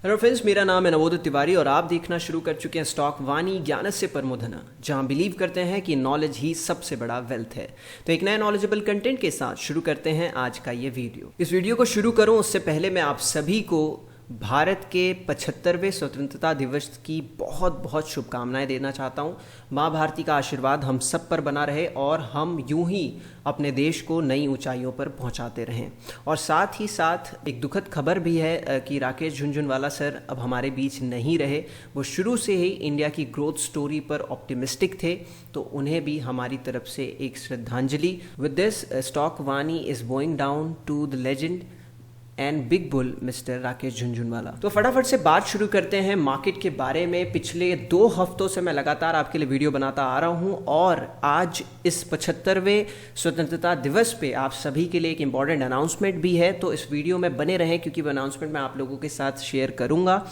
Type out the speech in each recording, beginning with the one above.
Hello friends, मेरा नाम है नवोदित तिवारी और आप देखना शुरू कर चुके हैं स्टॉक वाणी ज्ञानस्य परमोधना, जहां बिलीव करते हैं कि नॉलेज ही सबसे बड़ा वेल्थ है। तो एक नए नॉलेजेबल कंटेंट के साथ शुरू करते हैं आज का ये वीडियो। इस वीडियो को शुरू करूं उससे पहले मैं आप सभी को भारत के 75वें स्वतंत्रता दिवस की बहुत बहुत शुभकामनाएं देना चाहता हूं। माँ भारती का आशीर्वाद हम सब पर बना रहे और हम यूं ही अपने देश को नई ऊंचाइयों पर पहुंचाते रहें। और साथ ही साथ एक दुखद खबर भी है कि राकेश झुनझुनवाला सर अब हमारे बीच नहीं रहे। वो शुरू से ही इंडिया की ग्रोथ स्टोरी पर ऑप्टिमिस्टिक थे, तो उन्हें भी हमारी तरफ से एक श्रद्धांजलि। With this stock Vani is going down to the legend and big bull mister Rakesh Jhunjhunwala. तो फटाफट से बात शुरू करते हैं मार्केट के बारे में। पिछले 2 हफ्तों से मैं लगातार आपके लिए वीडियो बनाता आ रहा हूं और आज इस 75वें स्वतंत्रता दिवस पे आप सभी के लिए एक इंपॉर्टेंट अनाउंसमेंट भी है, तो इस वीडियो में बने रहें क्योंकि वो अनाउंसमेंट मैं आप लोगों के साथ शेयर करूंगा।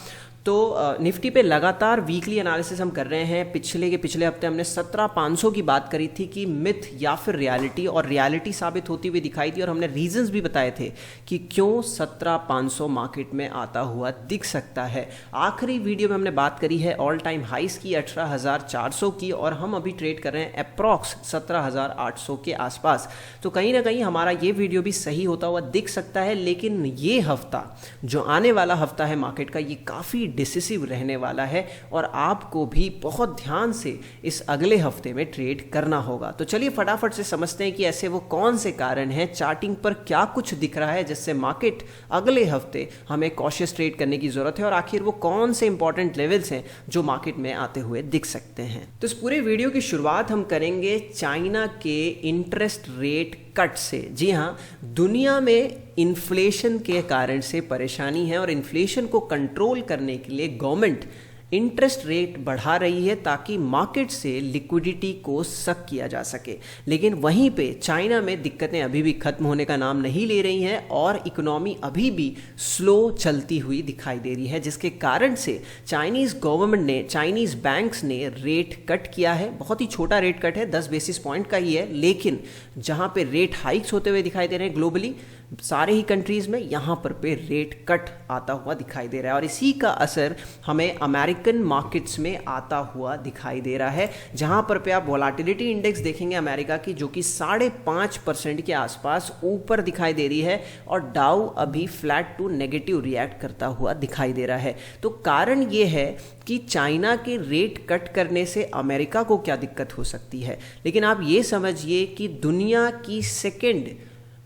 तो निफ्टी पे लगातार वीकली एनालिसिस हम कर रहे हैं। पिछले हफ्ते हमने 17,500 की बात करी थी कि मिथ या फिर रियलिटी, और रियलिटी साबित होती हुई दिखाई थी और हमने रीजंस भी बताए थे कि क्यों 17,500 मार्केट में आता हुआ दिख सकता है। आखिरी वीडियो में हमने बात करी है ऑल टाइम हाइस की 18,400 की, और हम अभी ट्रेड कर रहे हैं अप्रॉक्स 17,800 के आसपास। तो कहीं ना कहीं हमारा ये वीडियो भी सही होता हुआ दिख सकता है, लेकिन ये हफ्ता जो आने वाला हफ्ता है मार्केट का, ये काफ़ी डिसिसिव रहने वाला है और आपको भी बहुत ध्यान से इस अगले हफ्ते में ट्रेड करना होगा। तो चलिए फटाफट से समझते हैं कि ऐसे वो कौन से कारण हैं, चार्टिंग पर क्या कुछ दिख रहा है जिससे मार्केट अगले हफ्ते हमें कॉशियस ट्रेड करने की जरूरत है, और आखिर वो कौन से इंपॉर्टेंट लेवल्स हैं जो मार्केट में आते हुए दिख सकते हैं। तो इस पूरे वीडियो की शुरुआत हम करेंगे चाइना के इंटरेस्ट रेट कट से। जी हाँ, दुनिया में इन्फ्लेशन के कारण से परेशानी है और इन्फ्लेशन को कंट्रोल करने के लिए गवर्नमेंट इंटरेस्ट रेट बढ़ा रही है ताकि मार्केट से लिक्विडिटी को सक किया जा सके। लेकिन वहीं पे चाइना में दिक्कतें अभी भी खत्म होने का नाम नहीं ले रही हैं और इकोनॉमी अभी भी स्लो चलती हुई दिखाई दे रही है, जिसके कारण से चाइनीज़ गवर्नमेंट ने, चाइनीज़ बैंक्स ने रेट कट किया है। बहुत ही छोटा रेट कट है, 10 बेसिस पॉइंट का ही है, लेकिन जहाँ पे रेट हाइक्स होते हुए दिखाई दे रहे हैं ग्लोबली सारे ही कंट्रीज़ में, यहाँ पर पे रेट कट आता हुआ दिखाई दे रहा है। और इसी का असर हमें अमेरिकन मार्केट्स में आता हुआ दिखाई दे रहा है, जहाँ पर पे आप वोलाटिलिटी इंडेक्स देखेंगे अमेरिका की, जो कि 5.5% के आसपास ऊपर दिखाई दे रही है और डाउ अभी फ्लैट टू नेगेटिव रिएक्ट करता हुआ दिखाई दे रहा है। तो कारण ये है कि चाइना के रेट कट करने से अमेरिका को क्या दिक्कत हो सकती है, लेकिन आप ये समझिए कि दुनिया की सेकेंड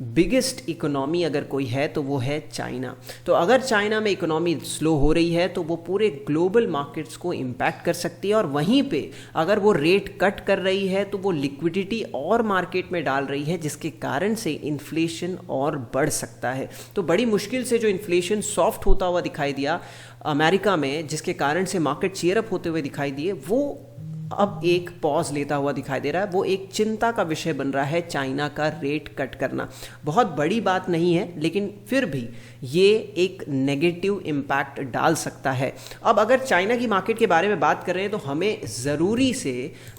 बिगेस्ट इकोनॉमी अगर कोई है तो वो है चाइना। तो अगर चाइना में इकोनॉमी स्लो हो रही है तो वो पूरे ग्लोबल मार्केट्स को इम्पैक्ट कर सकती है, और वहीं पे अगर वो रेट कट कर रही है तो वो लिक्विडिटी और मार्केट में डाल रही है, जिसके कारण से इन्फ्लेशन और बढ़ सकता है। तो बड़ी मुश्किल से जो इन्फ्लेशन सॉफ्ट होता हुआ दिखाई दिया अमेरिका में, जिसके कारण से मार्केट चीयर अप होते हुए दिखाई दिए, वो अब एक पॉज लेता हुआ दिखाई दे रहा है। वो एक चिंता का विषय बन रहा है चाइना का रेट कट करना। बहुत बड़ी बात नहीं है, लेकिन फिर भी ये एक नेगेटिव इम्पैक्ट डाल सकता है। अब अगर चाइना की मार्केट के बारे में बात कर रहे हैं तो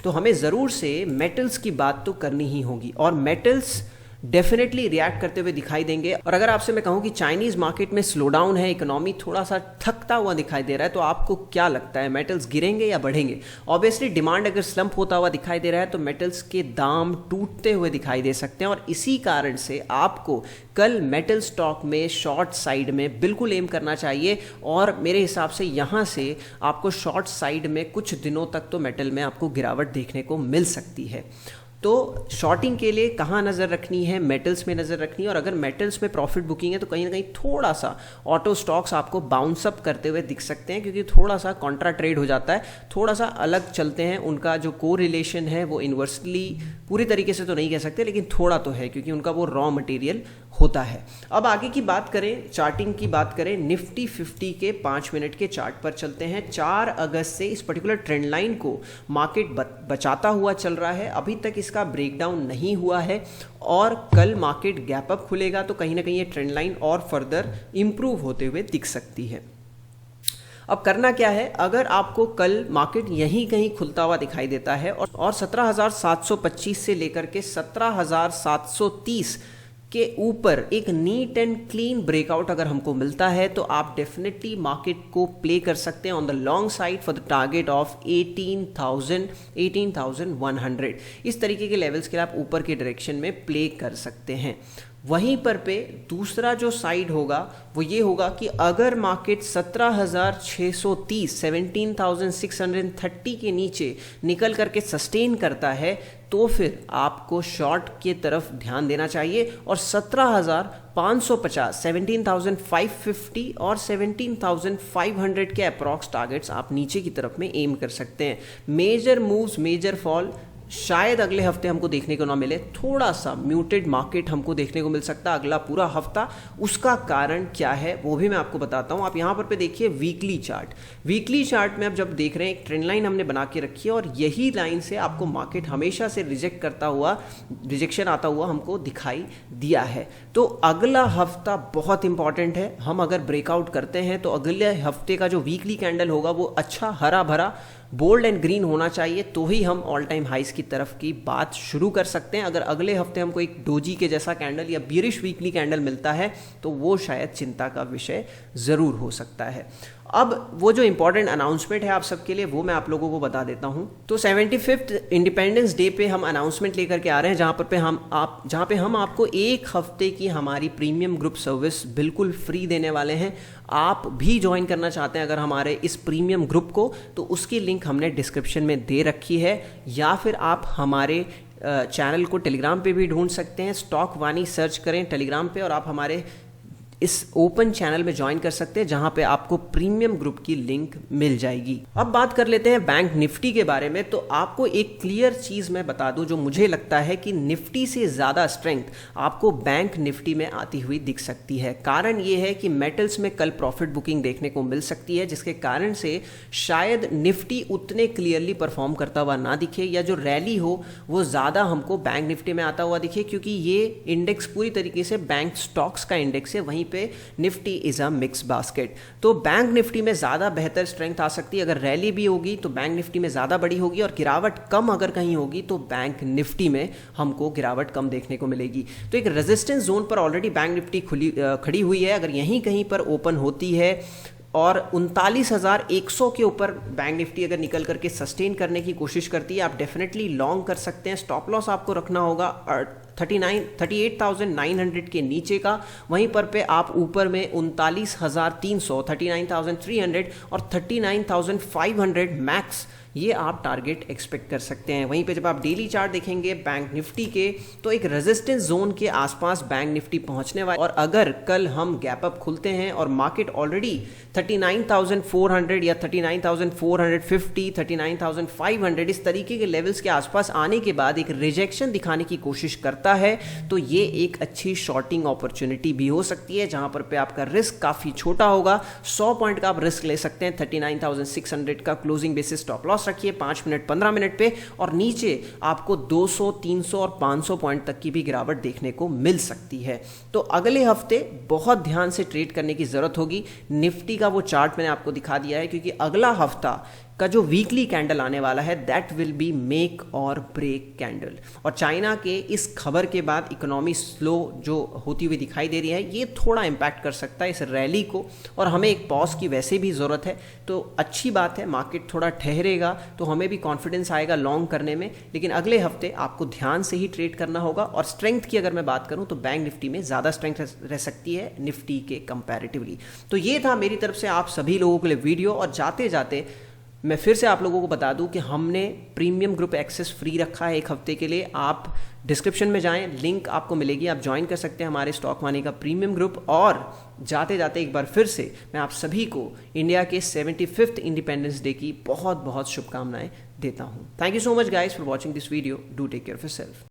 हमें ज़रूर से मेटल्स की बात तो करनी ही होगी, और मेटल्स डेफिनेटली रिएक्ट करते हुए दिखाई देंगे। और अगर आपसे मैं कहूं कि चाइनीज़ मार्केट में स्लो डाउन है, इकोनॉमी थोड़ा सा थकता हुआ दिखाई दे रहा है, तो आपको क्या लगता है, मेटल्स गिरेंगे या बढ़ेंगे? ऑब्वियसली डिमांड अगर स्लंप होता हुआ दिखाई दे रहा है तो मेटल्स के दाम टूटते हुए दिखाई दे सकते हैं, और इसी कारण से आपको कल मेटल स्टॉक में शॉर्ट साइड में बिल्कुल एम करना चाहिए। और मेरे हिसाब से यहाँ से आपको शॉर्ट साइड में कुछ दिनों तक तो मेटल में आपको गिरावट देखने को मिल सकती है। तो शॉर्टिंग के लिए कहाँ नज़र रखनी है? मेटल्स में नज़र रखनी है, और अगर मेटल्स में प्रॉफिट बुकिंग है तो कहीं ना कहीं थोड़ा सा ऑटो स्टॉक्स आपको बाउंस अप करते हुए दिख सकते हैं, क्योंकि थोड़ा सा कॉन्ट्रा ट्रेड हो जाता है, थोड़ा सा अलग चलते हैं। उनका जो को रिलेशन है वो इन्वर्सली पूरी तरीके से तो नहीं कह सकते, लेकिन थोड़ा तो है, क्योंकि उनका वो रॉ मटेरियल होता है। अब आगे की बात करें, चार्टिंग की बात करें, निफ्टी 50 के 5 मिनट के चार्ट पर चलते हैं। 4 अगस्त से इस पर्टिकुलर ट्रेंड लाइन को मार्केट बचाता हुआ चल रहा है, अभी तक इसका ब्रेकडाउन नहीं हुआ है, और कल मार्केट गैप अप खुलेगा तो कहीं ना कहीं ये ट्रेंड लाइन और फर्दर इंप्रूव होते हुए दिख सकती है। अब करना क्या है, अगर आपको कल मार्केट यहीं कहीं खुलता हुआ दिखाई देता है और 17,725 से लेकर के 17,730 के ऊपर एक नीट एंड क्लीन ब्रेकआउट अगर हमको मिलता है तो आप डेफिनेटली मार्केट को प्ले कर सकते हैं on the long side for the target of 18,100। इस तरीके के लेवल्स के लिए आप ऊपर के डायरेक्शन में प्ले कर सकते हैं। वहीं पर पे दूसरा जो साइड होगा वो ये होगा कि अगर मार्केट 17,630 17,630 के नीचे निकल करके सस्टेन करता है तो फिर आपको शॉर्ट के तरफ ध्यान देना चाहिए और 17,550 17,550 और 17,500 के अप्रॉक्स टारगेट्स आप नीचे की तरफ में एम कर सकते हैं। मेजर मूव्स मेजर फॉल शायद अगले हफ्ते हमको देखने को ना मिले, थोड़ा सा म्यूटेड मार्केट हमको देखने को मिल सकता है अगला पूरा हफ्ता। उसका कारण क्या है वो भी मैं आपको बताता हूं। आप यहां पर पे देखिए वीकली चार्ट में अब जब देख रहे हैं एक ट्रेंड लाइन हमने बना के रखी है और यही लाइन से आपको मार्केट हमेशा से रिजेक्शन आता हुआ हमको दिखाई दिया है। तो अगला हफ्ता बहुत इंपॉर्टेंट है। हम अगर ब्रेकआउट करते हैं तो अगले हफ्ते का जो वीकली कैंडल होगा वो अच्छा हरा भरा बोल्ड एंड ग्रीन होना चाहिए, तो ही हम ऑल टाइम हाइस की तरफ की बात शुरू कर सकते हैं। अगर अगले हफ्ते हमको एक डोजी के जैसा कैंडल या बियरिश वीकली कैंडल मिलता है तो वो शायद चिंता का विषय ज़रूर हो सकता है। अब वो जो इंपॉर्टेंट अनाउंसमेंट है आप सबके लिए वो मैं आप लोगों को बता देता हूं। तो 75th इंडिपेंडेंस डे पे हम अनाउंसमेंट लेकर के आ रहे हैं जहां पे हम आपको एक हफ्ते की हमारी प्रीमियम ग्रुप सर्विस बिल्कुल फ्री देने वाले हैं। आप भी ज्वाइन करना चाहते हैं अगर हमारे इस प्रीमियम ग्रुप को, तो उसकी लिंक हमने डिस्क्रिप्शन में दे रखी है, या फिर आप हमारे चैनल को टेलीग्राम पे भी ढूंढ सकते हैं। स्टॉक वानी सर्च करें टेलीग्राम पे और आप हमारे इस ओपन चैनल में ज्वाइन कर सकते हैं जहां पे आपको प्रीमियम ग्रुप की लिंक मिल जाएगी। अब बात कर लेते हैं बैंक निफ्टी के बारे में। तो आपको एक क्लियर चीज मैं बता दूं जो मुझे लगता है कि निफ्टी से ज्यादा स्ट्रेंथ आपको बैंक निफ्टी में आती हुई दिख सकती है। कारण ये है कि मेटल्स में कल प्रॉफिट बुकिंग देखने को मिल सकती है, जिसके कारण से शायद निफ्टी उतने क्लियरली परफॉर्म करता हुआ ना दिखे, या जो रैली हो वो ज्यादा हमको बैंक निफ्टी में आता हुआ दिखे, क्योंकि ये इंडेक्स पूरी तरीके से बैंक स्टॉक्स का इंडेक्स है। वहीं पे Nifty is a mix basket. तो बैंक निफ्टी में ज्यादा बेहतर स्ट्रेंथ आ सकती है। अगर रैली भी होगी तो बैंक निफ्टी में ज्यादा बड़ी होगी, और गिरावट कम अगर कहीं होगी तो बैंक निफ्टी में हमको गिरावट कम देखने को मिलेगी। तो एक रेजिस्टेंस जोन पर ऑलरेडी बैंक निफ्टी खड़ी हुई है। अगर यहीं कहीं पर ओपन होती है और 39,100 के ऊपर बैंक निफ्टी अगर निकल करके सस्टेन करने की कोशिश करती है, आप डेफिनेटली लॉन्ग कर सकते हैं। स्टॉप लॉस आपको रखना होगा 38,900 के नीचे का। वहीं पर पे आप ऊपर में 39,300 39,300 और 39,500 मैक्स ये आप टारगेट एक्सपेक्ट कर सकते हैं। वहीं पे जब आप डेली चार्ट देखेंगे बैंक निफ्टी के, तो एक रेजिस्टेंस जोन के आसपास बैंक निफ्टी पहुंचने वाला, और अगर कल हम गैप अप खुलते हैं और मार्केट ऑलरेडी 39,400 या 39,450 39,500 इस तरीके के लेवल्स के आसपास आने के बाद एक रिजेक्शन दिखाने की कोशिश करता है, तो ये एक अच्छी शॉर्टिंग अपॉर्चुनिटी भी हो सकती है, जहां पर पे आपका रिस्क काफी छोटा होगा। 100 पॉइंट का आप रिस्क ले सकते हैं। 39,600 का क्लोजिंग बेसिस स्टॉप लॉस रखिए 5 मिनट 15 मिनट पे, और नीचे आपको 200 300 और 500 पॉइंट तक की भी गिरावट देखने को मिल सकती है। तो अगले हफ्ते बहुत ध्यान से ट्रेड करने की जरूरत होगी। निफ्टी का वो चार्ट मैंने आपको दिखा दिया है, क्योंकि अगला हफ्ता का जो वीकली कैंडल आने वाला है दैट विल बी मेक और ब्रेक कैंडल। और चाइना के इस खबर के बाद इकोनॉमी स्लो जो होती हुई दिखाई दे रही है, ये थोड़ा इंपैक्ट कर सकता है इस रैली को, और हमें एक पॉज की वैसे भी ज़रूरत है। तो अच्छी बात है, मार्केट थोड़ा ठहरेगा तो हमें भी कॉन्फिडेंस आएगा लॉन्ग करने में। लेकिन अगले हफ्ते आपको ध्यान से ही ट्रेड करना होगा। और स्ट्रेंथ की अगर मैं बात करूं तो बैंक निफ्टी में ज़्यादा स्ट्रेंथ रह सकती है निफ्टी के कंपैरेटिवली। तो ये था मेरी तरफ से आप सभी लोगों के लिए वीडियो। और जाते जाते मैं फिर से आप लोगों को बता दूं कि हमने प्रीमियम ग्रुप एक्सेस फ्री रखा है एक हफ्ते के लिए। आप डिस्क्रिप्शन में जाएं, लिंक आपको मिलेगी, आप ज्वाइन कर सकते हैं हमारे स्टॉक वानी का प्रीमियम ग्रुप। और जाते जाते एक बार फिर से मैं आप सभी को इंडिया के 75th इंडिपेंडेंस डे की बहुत बहुत शुभकामनाएं देता हूं। Thank you so much guys for watching this video. Do take care of yourself.